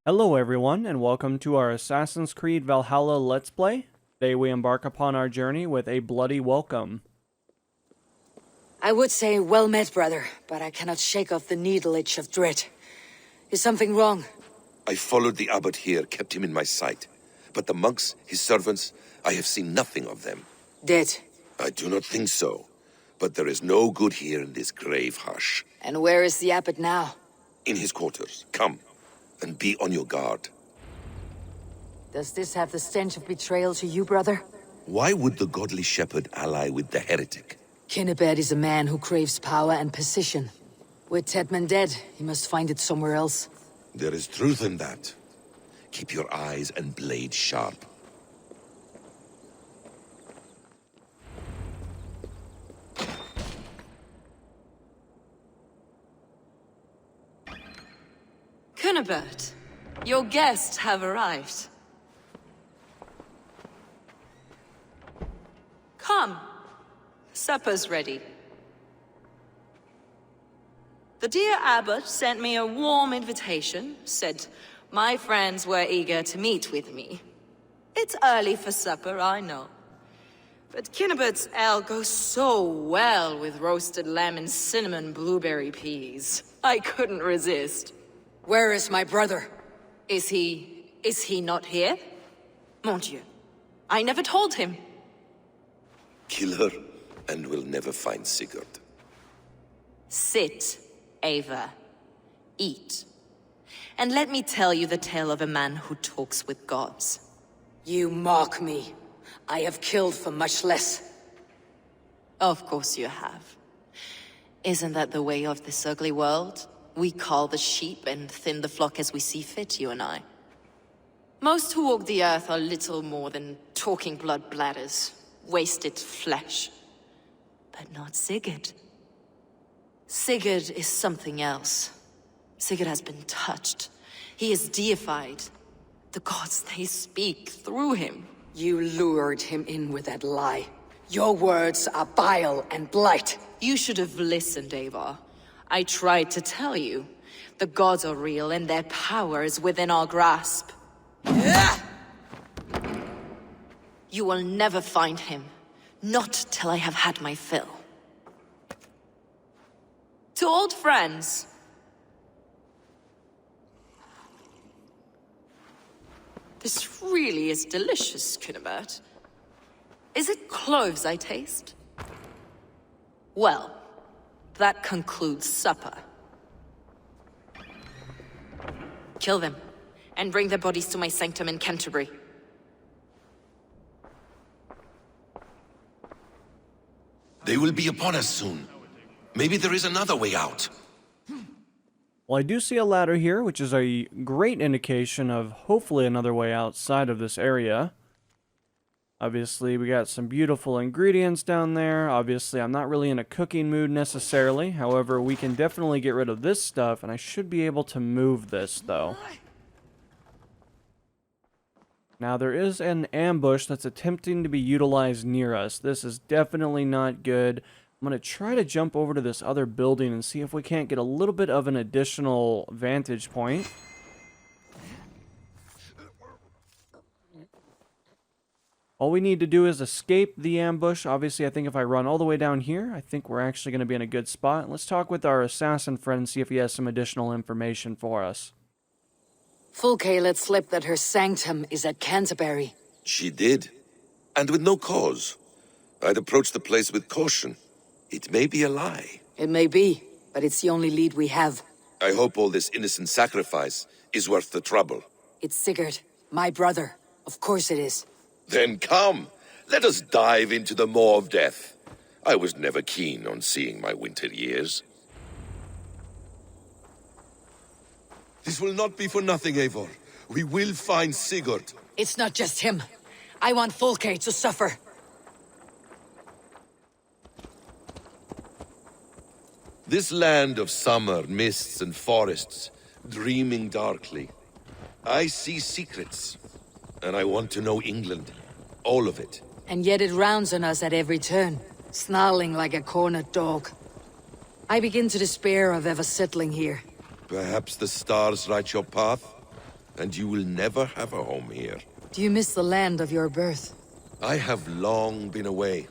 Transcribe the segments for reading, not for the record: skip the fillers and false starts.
Hello everyone, and welcome to our Assassin's Creed Valhalla Let's Play. Today we embark upon our journey with a bloody welcome. I would say well met, brother, but I cannot shake off the needle itch of dread. Is something wrong? I followed the abbot here, kept him in my sight. But the monks, his servants, I have seen nothing of them. Dead. I do not think so. But there is no good here in this grave hush. And where is the abbot now? In his quarters. Come, and be on your guard. Does this have the stench of betrayal to you, brother? Why would the godly shepherd ally with the heretic? Kinnebed is a man who craves power and position. With Tedman dead, he must find it somewhere else. There is truth in that. Keep your eyes and blade sharp. Cunibert, your guests have arrived. Come. Supper's ready. The dear abbot sent me a warm invitation, said my friends were eager to meet with me. It's early for supper, I know. But Kinnibert's ale goes so well with roasted lamb and cinnamon blueberry peas. I couldn't resist. Where is my brother? Is he not here? Mon Dieu, I never told him. Kill her, and we'll never find Sigurd. Sit, Ava. Eat. And let me tell you the tale of a man who talks with gods. You mock me. I have killed for much less. Of course you have. Isn't that the way of this ugly world? We cull the sheep and thin the flock as we see fit, you and I. Most who walk the earth are little more than talking blood bladders, wasted flesh. But not Sigurd. Sigurd is something else. Sigurd has been touched. He is deified. The gods, they speak through him. You lured him in with that lie. Your words are bile and blight. You should have listened, Ava. I tried to tell you. The gods are real and their power is within our grasp. You will never find him. Not till I have had my fill. To old friends. This really is delicious, Kinnebert. Is it cloves I taste? Well, that concludes supper. Kill them, and bring their bodies to my sanctum in Canterbury. They will be upon us soon. Maybe there is another way out. Well, I do see a ladder here, which is a great indication of hopefully another way outside of this area. Obviously, we got some beautiful ingredients down there. Obviously, I'm not really in a cooking mood necessarily. However, we can definitely get rid of this stuff, and I should be able to move this, though. Now, there is an ambush that's attempting to be utilized near us. This is definitely not good. I'm going to try to jump over to this other building and see if we can't get a little bit of an additional vantage point. All we need to do is escape the ambush. Obviously, I think if I run all the way down here, I think we're actually going to be in a good spot. Let's talk with our assassin friend and see if he has some additional information for us. Fulke let slip that her sanctum is at Canterbury. She did. And with no cause. I'd approach the place with caution. It may be a lie. It may be, but it's the only lead we have. I hope all this innocent sacrifice is worth the trouble. It's Sigurd, my brother. Of course it is. Then come, let us dive into the maw of death. I was never keen on seeing my winter years. This will not be for nothing, Eivor. We will find Sigurd. It's not just him. I want Fulke to suffer. This land of summer, mists and forests, dreaming darkly. I see secrets, and I want to know England. All of it. And yet it rounds on us at every turn, snarling like a cornered dog. I begin to despair of ever settling here. Perhaps the stars write your path? and you will never have a home here. Do you miss the land of your birth? I have long been away,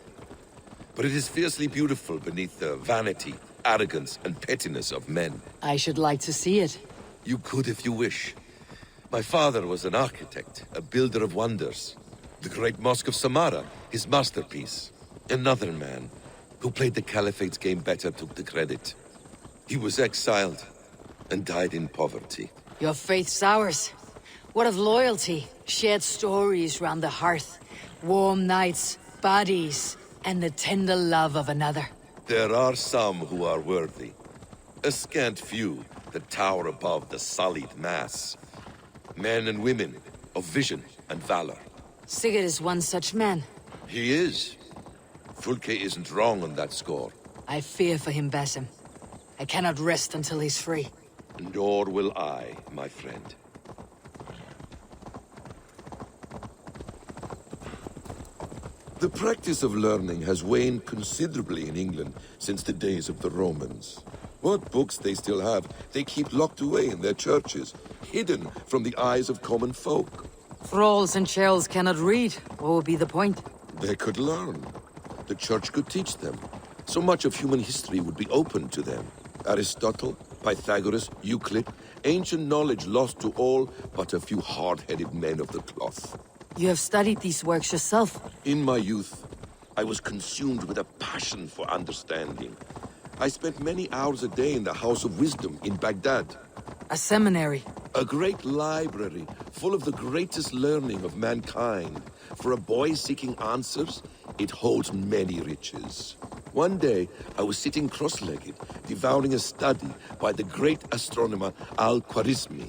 but it is fiercely beautiful beneath the vanity, arrogance, and pettiness of men. I should like to see it. You could if you wish. My father was an architect, a builder of wonders. The great Mosque of Samarra, his masterpiece. Another man, who played the Caliphate's game better, took the credit. He was exiled, and died in poverty. Your faith's ours. What of loyalty? Shared stories round the hearth. Warm nights, bodies, and the tender love of another. There are some who are worthy. A scant few that tower above the sullied mass. Men and women of vision and valor. Sigurd is one such man. He is. Fulke isn't wrong on that score. I fear for him, Basim. I cannot rest until he's free. Nor will I, my friend. The practice of learning has waned considerably in England since the days of the Romans. What books they still have, they keep locked away in their churches, hidden from the eyes of common folk. Thralls and churls cannot read. What would be the point? They could learn. The church could teach them. So much of human history would be open to them. Aristotle, Pythagoras, Euclid, ancient knowledge lost to all but a few hard-headed men of the cloth. You have studied these works yourself. In my youth, I was consumed with a passion for understanding. I spent many hours a day in the House of Wisdom in Baghdad. A seminary. A great library full of the greatest learning of mankind. For a boy seeking answers, it holds many riches. One day, I was sitting cross-legged, devouring a study by the great astronomer Al-Khwarizmi.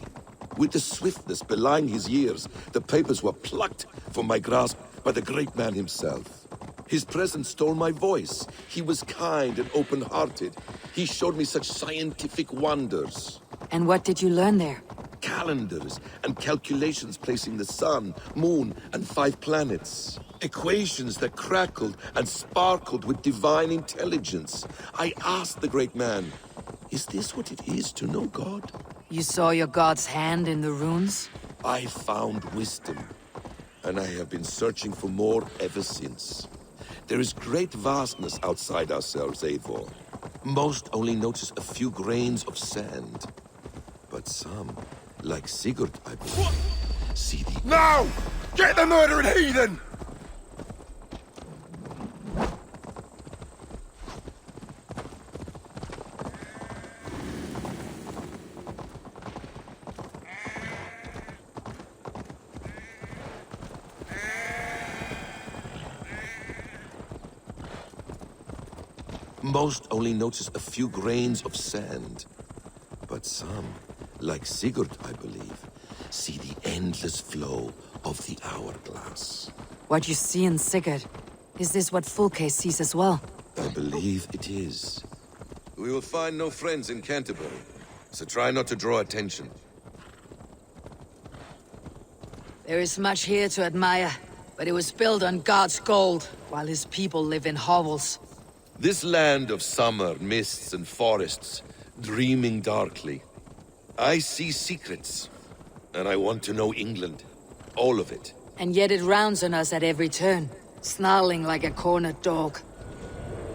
With the swiftness belying his years, the papers were plucked from my grasp by the great man himself. His presence stole my voice. He was kind and open-hearted. He showed me such scientific wonders. And what did you learn there? Calendars and calculations placing the sun, moon, and 5 planets. Equations that crackled and sparkled with divine intelligence. I asked the great man, is this what it is to know God? You saw your god's hand in the runes? I found wisdom, and I have been searching for more ever since. There is great vastness outside ourselves, Eivor. Most only notice a few grains of sand. But some, like Sigurd, I believe, see the... Now! Get the murdering heathen! Most only notice a few grains of sand. But some, like Sigurd, I believe, see the endless flow of the hourglass. What you see in Sigurd, is this what Fulke sees as well? I believe it is. We will find no friends in Canterbury, so try not to draw attention. There is much here to admire, but it was built on God's gold, while his people live in hovels. This land of summer, mists and forests, dreaming darkly. I see secrets, and I want to know England. All of it. And yet it rounds on us at every turn, snarling like a cornered dog.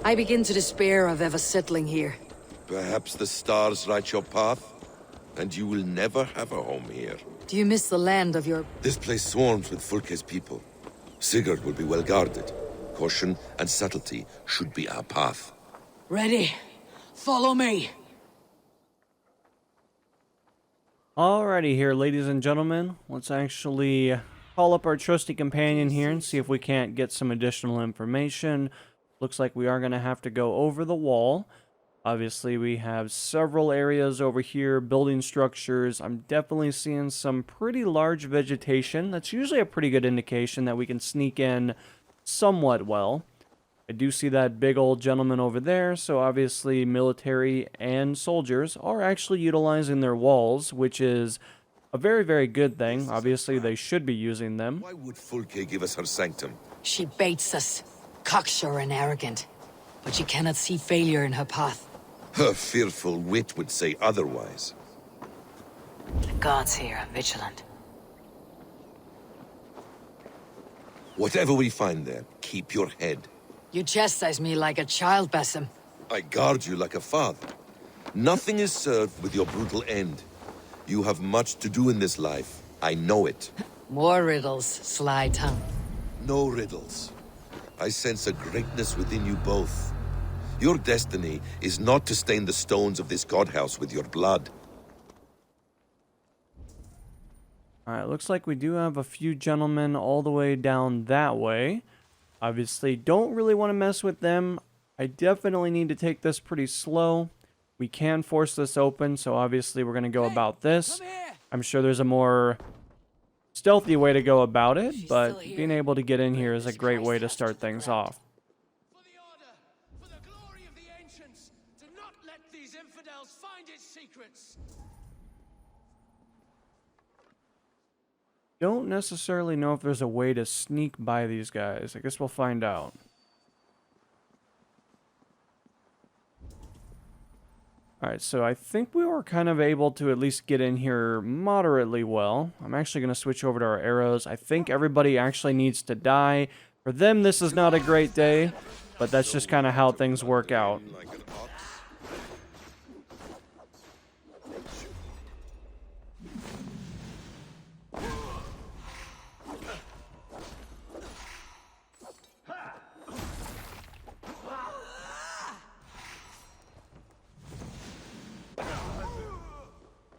I begin to despair of ever settling here. Perhaps the stars write your path, and you will never have a home here. Do you miss the land of your... This place swarms with Fulke's people. Sigurd will be well guarded. Caution and subtlety should be our path. Ready? Follow me! Alrighty here, ladies and gentlemen. Let's actually call up our trusty companion here and see if we can't get some additional information. Looks like we are going to have to go over the wall. Obviously, we have several areas over here, building structures. I'm definitely seeing some pretty large vegetation. That's usually a pretty good indication that we can sneak in somewhat well. I do see that big old gentleman over there, so obviously military and soldiers are actually utilizing their walls, which is a very, very good thing. Obviously, they should be using them. Why would Fulke give us her sanctum? She baits us, cocksure and arrogant, but she cannot see failure in her path. Her fearful wit would say otherwise. The gods here are vigilant. Whatever we find there, keep your head. You chastise me like a child, Basim. I guard you like a father. Nothing is served with your brutal end. You have much to do in this life. I know it. More riddles, sly tongue. No riddles. I sense a greatness within you both. Your destiny is not to stain the stones of this godhouse with your blood. Alright, looks like we do have a few gentlemen all the way down that way. Obviously, don't really want to mess with them. I definitely need to take this pretty slow. We can force this open, so obviously we're going to go about this. I'm sure there's a more stealthy way to go about it, but being able to get in here is a great way to start things off. For the Order, for the glory of the Ancients, to not let these infidels find its secrets. Don't necessarily know if there's a way to sneak by these guys. I guess we'll find out. Alright, so I think we were kind of able to at least get in here moderately well. I'm actually going to switch over to our arrows. I think everybody actually needs to die. For them, this is not a great day, but that's just kind of how things work out.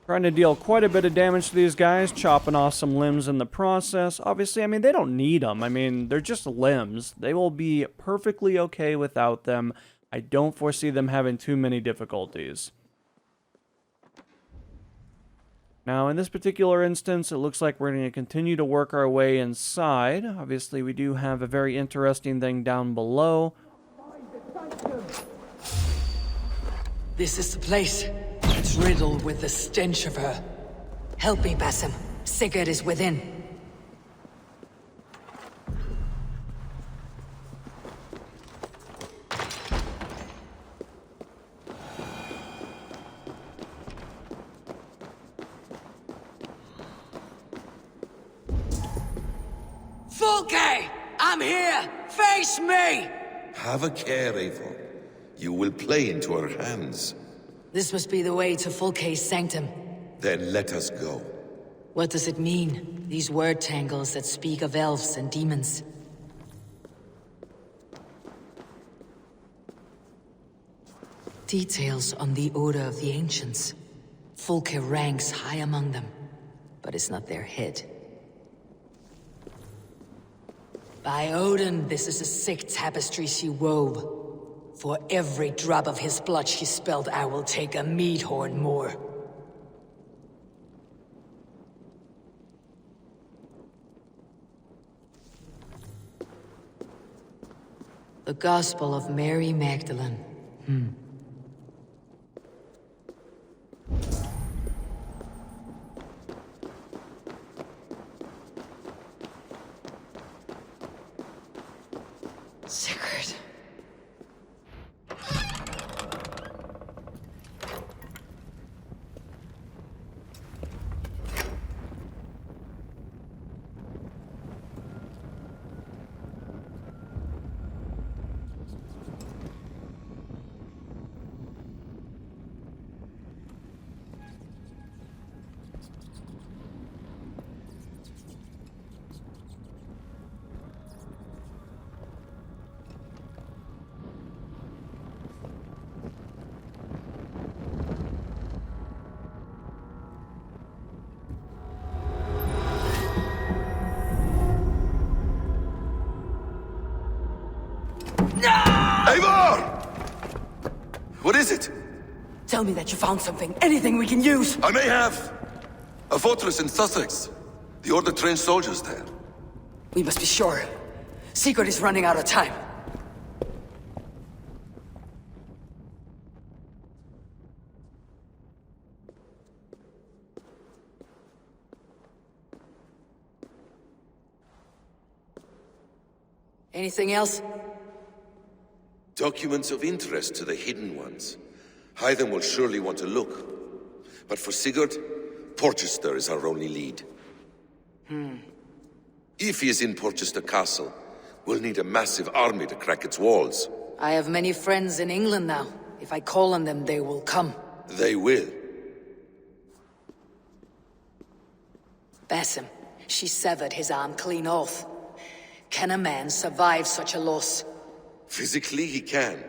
Trying to deal quite a bit of damage to these guys, chopping off some limbs in the process. Obviously, I mean, they don't need them. I mean, they're just limbs. They will be perfectly okay without them. I don't foresee them having too many difficulties. Now, in this particular instance, it looks like we're going to continue to work our way inside. Obviously, we do have a very interesting thing down below. This is the place. It's riddled with the stench of her. Help me, Basim. Sigurd is within. Fulke! I'm here! Face me! Have a care, Eivor. You will play into our hands. This must be the way to Fulke's sanctum. Then let us go. What does it mean? These word tangles that speak of elves and demons. Details on the Order of the Ancients. Fulke ranks high among them, but is not their head. By Odin, this is a sick tapestry she wove. For every drop of his blood she spilled, I will take a mead horn more. The Gospel of Mary Magdalene. Sigurd. Eivor! What is it? Tell me that you found something, anything we can use! I may have. A fortress in Sussex. The Order trained soldiers there. We must be sure. Sigurd is running out of time. Anything else? Documents of interest to the Hidden Ones. Hythen will surely want to look. But for Sigurd, Porchester is our only lead. If he is in Porchester Castle, we'll need a massive army to crack its walls. I have many friends in England now. If I call on them, they will come. They will. Basim, she severed his arm clean off. Can a man survive such a loss? Physically, he can.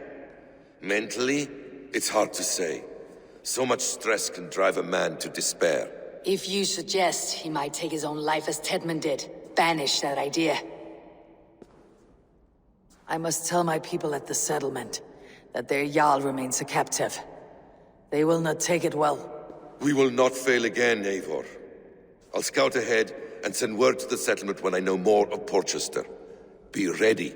Mentally, it's hard to say. So much stress can drive a man to despair. If you suggest he might take his own life as Tedman did, banish that idea. I must tell my people at the settlement that their Jarl remains a captive. They will not take it well. We will not fail again, Eivor. I'll scout ahead and send word to the settlement when I know more of Porchester. Be ready.